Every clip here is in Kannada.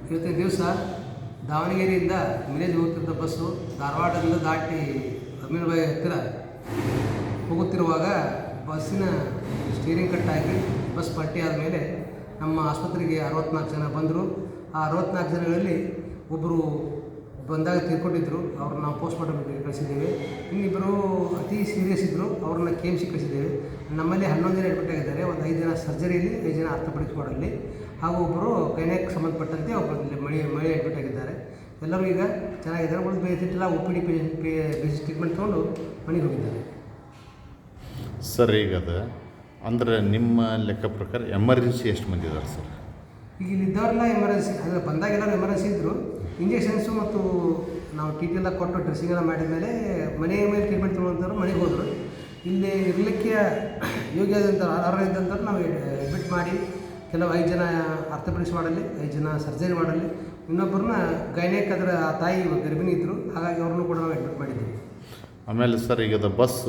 ಇವತ್ತಿನ ದಿವಸ ದಾವಣಗೆರೆಯಿಂದ ವಿಲೇಜ್ ಹೋಗ್ತಿದ್ದ ಬಸ್ಸು ಧಾರವಾಡದಿಂದ ದಾಟಿ ಅಮೀನ್ಬಾಯಿ ಹತ್ತಿರ ಹೋಗುತ್ತಿರುವಾಗ ಬಸ್ಸಿನ ಸ್ಟೀರಿಂಗ್ ಕಟ್ಟಾಗಿ ಬಸ್ ಪಲ್ಟಿ ಆದಮೇಲೆ ನಮ್ಮ ಆಸ್ಪತ್ರೆಗೆ 64 ಜನ ಬಂದರು. ಆ 64 ಜನಗಳಲ್ಲಿ ಒಬ್ಬರು ಬಂದಾಗ ತೀರ್ಕೊಂಡಿದ್ದರು. ಅವ್ರನ್ನ ನಾವು ಪೋಸ್ಟ್ಮಾರ್ಟಮ್ಗೆ ಕಳಿಸಿದ್ದೇವೆ. ಇನ್ನಿಬ್ಬರು ಅತಿ ಸೀರಿಯಸ್ ಇದ್ದರು, ಅವ್ರನ್ನ KMC ಕಳಿಸಿದ್ದೇವೆ. ನಮ್ಮಲ್ಲಿ 11 ಜನ ಅಡ್ಮಿಟ್ ಆಗಿದ್ದಾರೆ. ಒಂದು 5 ಜನ ಸರ್ಜರಿಯಲ್ಲಿ, 5 ಜನ ಆರ್ಥೋಪೆಡಿಕ್ಸ್ ವಾರ್ಡಲ್ಲಿ, ಹಾಗೂ ಒಬ್ಬರು ಕೈನ್ಯಾಕ್ ಸಂಬಂಧಪಟ್ಟಂತೆ ಒಬ್ಬರು ಮಳೆ ಅಡ್ಮಿಟ್ ಆಗಿದ್ದಾರೆ. ಎಲ್ಲರೂ ಈಗ ಚೆನ್ನಾಗಿದ್ದಾರೆ. ಉಳಿದು ಬೇಸಿಟ್ಟಿಲ್ಲ OPD ಬೇಸಿಸ್ ಟ್ರೀಟ್ಮೆಂಟ್ ತೊಗೊಂಡು ಮನೆಗೆ ಹೋಗಿದ್ದಾರೆ. ಸರ್ ಈಗ ಅದು ಅಂದರೆ ನಿಮ್ಮ ಲೆಕ್ಕ ಪ್ರಕಾರ ಎಮರ್ಜೆನ್ಸಿ ಎಷ್ಟು ಮಂದಿ ಇದ್ದಾರೆ ಸರ್? ಈಗ ಇಲ್ಲಿದ್ದವರೆಲ್ಲ ಎಮರ್ಜೆನ್ಸಿ, ಅಂದರೆ ಬಂದಾಗ ಎಲ್ಲರೂ ಎಮರ್ಜೆನ್ಸಿ ಇದ್ದರು. ಇಂಜೆಕ್ಷನ್ಸು ಮತ್ತು ನಾವು TT ಎಲ್ಲ ಕೊಟ್ಟು ಡ್ರೆಸ್ಸಿಂಗ್ ಎಲ್ಲ ಮಾಡಿದ ಮೇಲೆ ಮನೆ ಮೇಲೆ ಟ್ರೀಟ್ಮೆಂಟ್ ತೊಗೊಳ್ತಾರೆ, ಮನೆಗೆ ಹೋದರು. ಇಲ್ಲಿ ಇರಲಿಕ್ಕೆ ಯೋಗ್ಯ ಆದಂಥವ್ರು, ಅರ್ಹ ಇದ್ದಂಥವ್ರು ನಾವು ಅಡ್ಮಿಟ್ ಮಾಡಿ ಕೆಲವು 5 ಜನ ಆರ್ಥೋಪೆಡಿಕ್ಸ್ ವಾರ್ಡಲ್ಲಿ, 5 ಜನ ಸರ್ಜರಿ ವಾರ್ಡಲ್ಲಿ, ಇನ್ನೊಬ್ಬರನ್ನ ಗೈನೇಕ್ ಅದರ ತಾಯಿ ಗರ್ಭಿಣಿ ಇದ್ದರು, ಹಾಗಾಗಿ ಅವ್ರನ್ನೂ ಕೂಡ ನಾವು ಅಡ್ಮಿಟ್ ಮಾಡಿದ್ದೀವಿ. ಆಮೇಲೆ ಸರ್ ಈಗ ಅದು ಬಸ್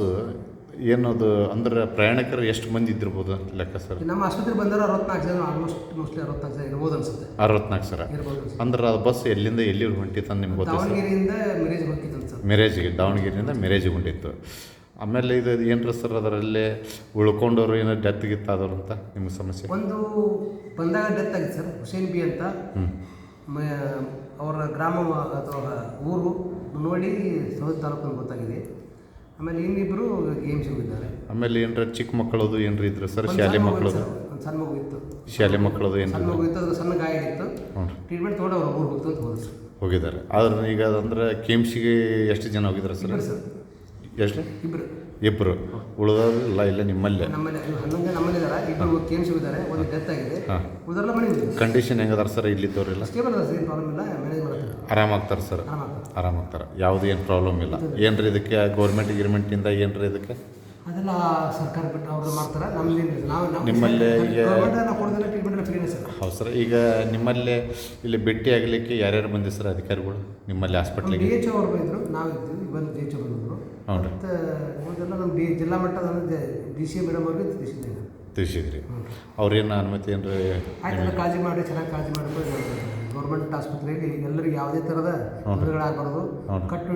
ಏನದು ಅಂದ್ರೆ ಪ್ರಯಾಣಿಕರು ಎಷ್ಟು ಮಂದಿ ಇದ್ದಿರ್ಬೋದು ಲೆಕ್ಕ ಸರ್? ನಮ್ಮ ಆಸ್ಪತ್ರೆಗೆ ಬಂದರೆ 64 ಜನ, ಮೋಸ್ಟ್ಲಿ 64 ಜನ ಇರ್ಬೋದು ಅನ್ಸುತ್ತೆ. 64 ಸರ್ ಇರ್ಬೋದು ಅಂದ್ರೆ ಅದು ಬಸ್ ಎಲ್ಲಿಂದ ಎಲ್ಲಿ ಹೊಂಟಿತ್ತು ಅಂತ ನಿಮ್ಗೆ ಗೊತ್ತಾ? ದಾವಣಗೆರೆಯಿಂದ ಮಿರೇಜ್ಗೆ ಹೋಗ್ತಿತ್ತು ಸರ್. ಮಿರೇಜ್ಗೆ, ದಾವಣಗೆರೆಯಿಂದ ಮಿರೇಜ್ಗೆ ಹೊಂಟಿತ್ತು. ಆಮೇಲೆ ಇದು ಏನ್ರಿ ಸರ್ ಅದರಲ್ಲೇ ಉಳ್ಕೊಂಡವರು ಏನೋ ಡೆತ್ ಗಿತ್ ಆದವ್ರು ಅಂತ ನಿಮ್ಗೆ ಸಮಸ್ಯೆ? ಒಂದು ಬಂದಾಗ ಡೆತ್ ಆಗಿತ್ತು ಸರ್, ಹುಸೇನ್ ಬಿ ಅಂತ. ಅವರ ಗ್ರಾಮ ಅಥವಾ ಊರು ನೋಡಿ ಸೌದಿ ತಾಲೂಕು ಗೊತ್ತಾಗಿದೆ. ಆಮೇಲೆ ಇನ್ನಿಬ್ಬರು KMC ಹೋಗಿದ್ದಾರೆ. ಆಮೇಲೆ ಏನರ ಚಿಕ್ಕ ಮಕ್ಕಳದು ಏನ್ರಿ ಇದ್ರು ಸರ್? ಶಾಲೆ ಮಕ್ಕಳದು? ಒಂದು ಸಣ್ಣ ಮಗು ಇತ್ತು. ಶಾಲೆ ಮಕ್ಕಳದು ಏನು? ಸಣ್ಣ ಮಗು ಇತ್ತು, ಅದು ಸಣ್ಣ ಗಾಯ ಆಗಿತ್ತು. ಟ್ರೀಟ್ಮೆಂಟ್ ತೊಗೊಂಡು ಅವ್ರು ಊರು ಹೋಗ್ತು ಅಂತ ಹೋದ್ರು ಸರ್. ಹೋಗಿದ್ದಾರೆ. ಆದ್ರೆ ಈಗ ಅದಂದ್ರೆ KMCಗೆ ಎಷ್ಟು ಜನ ಹೋಗಿದ್ದಾರೆ ಸರ್? ಸರ್ ಎಷ್ಟು? ಇಬ್ಬರು. ಉಳಿದಲ್ಲ ಇಲ್ಲ ನಿಮ್ಮಲ್ಲೇ? ನಮ್ಮಲ್ಲಿ 11 ಜನ ನಮ್ಮಲ್ಲಿ ಇದ್ದಾರೆ. ಇಬ್ಬರು KMC ಹೋಗಿದ್ದಾರೆ, ಒಂದು ಡೆತ್ ಆಗಿದೆ. ಉಳಿದರೆಲ್ಲ ಮನೆ ಕಂಡೀಷನ್ ಹೆಂಗದಾರ ಸರ್ ಇಲ್ಲಿದ್ದವರೆಲ್ಲ? ಸ್ಟೇಬಲ್ ಅದ ಸರ್, ಏನು ಪ್ರಾಬ್ಲಮ್ ಇಲ್ಲ, ಮ್ಯಾನೇಜ್ ಮಾಡ್ತಾರೆ. ಆರಾಮಾಗ್ತಾರೆ ಸರ್? ಆರಾಮಾಗ್ತಾರೆ, ಯಾವುದೂ ಏನು ಪ್ರಾಬ್ಲಮ್ ಇಲ್ಲ. ಏನ್ರಿ ಇದಕ್ಕೆ ಗಿರ್ಮೆಂಟಿಂದ ಏನ್ರಿ ಇದಕ್ಕೆ? ಅದೆಲ್ಲ ಸರ್ಕಾರ ಬಿಟ್ಟು ಅವರು ಮಾಡ್ತಾರೆ. ನಮ್ಮಲ್ಲಿ ನಿಮ್ಮಲ್ಲೇ ಈಗ ಕೊಡೋದಿಲ್ಲ, ಟ್ರೀಟ್ಮೆಂಟ್ ಫ್ರೀನೇ ಸರ್. ಹೌದು ಸರ್. ಈಗ ನಿಮ್ಮಲ್ಲೇ ಇಲ್ಲಿ ಭೇಟಿ ಆಗಲಿಕ್ಕೆ ಯಾರ್ಯಾರು ಬಂದಿ ಸರ್ ಅಧಿಕಾರಿಗಳು ನಿಮ್ಮಲ್ಲಿ ಹಾಸ್ಪಿಟ್ಲಿಗೆ? DHO ಅವ್ರು ಬಂದಿದ್ರು, ನಾವು ಇದ್ವಿ, ಬಂದು DHO ಬಂದಿದ್ರು. ಮತ್ತು ಉಳಿದೆಲ್ಲ ನಮ್ಮ ಜಿಲ್ಲಾ ಮಟ್ಟದ DC ಮೇಡಮ್ ಅವ್ರಿಗೆ ತಿಳಿಸಿದ್ರಿ. ಅವ್ರೇನು ಅನುಮತಿ ಏನು ರೀ? ಆಯ್ತು, ಕಾಳಜಿ ಮಾಡಿ, ಚೆನ್ನಾಗಿ ಕಾಳಜಿ ಮಾಡಿಕೊಂಡು ಗೌರ್ಮೆಂಟ್ ಆಸ್ಪತ್ರೆಯಲ್ಲಿ ಎಲ್ಲರಿಗೂ ಯಾವುದೇ ಥರದ ತೊಂದರೆಗಳಾಗಬಾರ್ದು, ಕಟ್ಟು